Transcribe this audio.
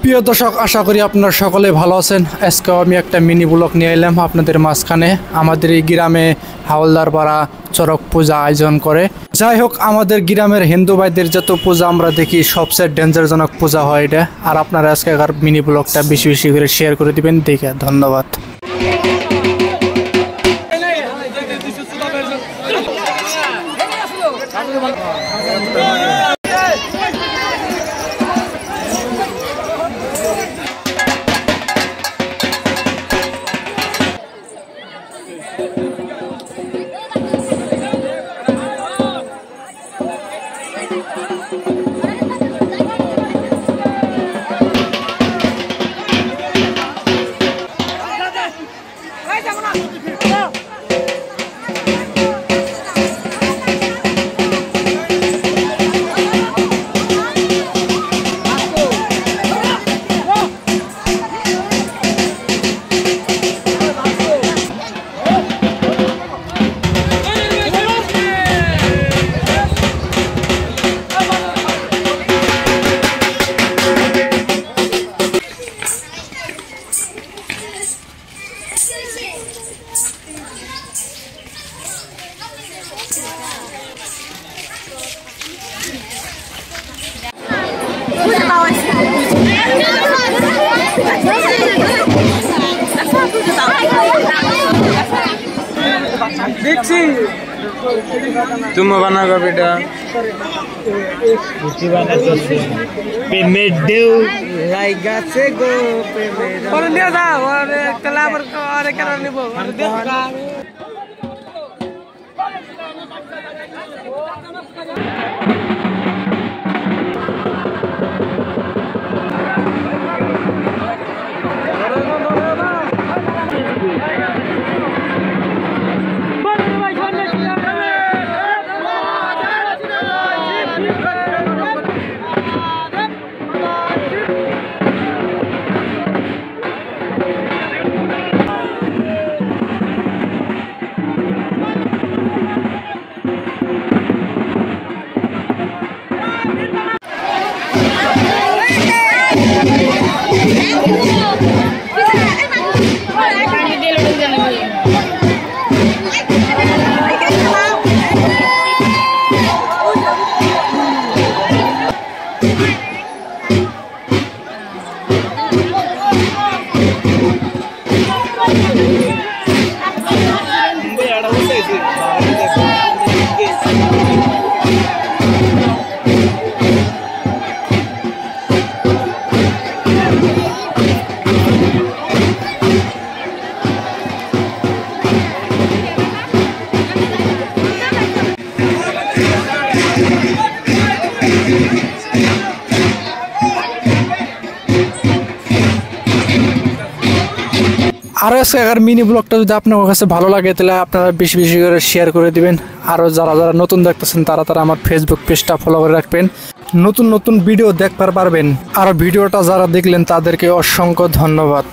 প্রিয় দর্শক, আশা করি আপনারা সকলে ভালো আছেন। আজকে আমি একটা মিনি ব্লগ নিয়ে এলাম আপনাদের মাঝখানে। আমাদের এই গ্রামে হাওলদারপাড়া চড়ক পূজা আয়োজন করে। যাই হোক, আমাদের গ্রামের হিন্দু ভাইদের যত পূজা আমরা দেখি সবচেয়ে ডেঞ্জারজনক পূজা হয় এটা। আর আপনারা আজকেকার মিনি ব্লগটা বেশি বেশি করে শেয়ার করে দিবেন। দেখে ধন্যবাদ। দেখছি তুমি বানা গো বেটা কুচি বানা করছে পেমেন্ট দেও লাইগাছে গো পেমেন্ট পরে নিয়ে যাও আরে কলাবর আরে কেন নিব আরে দেখা আর আজকের মিনি ব্লগটা যদি আপনার কাছে ভালো লাগে তাহলে আপনারা বেশি বেশি করে শেয়ার করে দিবেন। আরও যারা যারা নতুন দেখতেছেন তারা আমার ফেসবুক পেজটা ফলো করে রাখবেন। নতুন নতুন ভিডিও দেখতে পারবেন। আর ভিডিওটা যারা দেখলেন তাদেরকে অসংখ্য ধন্যবাদ।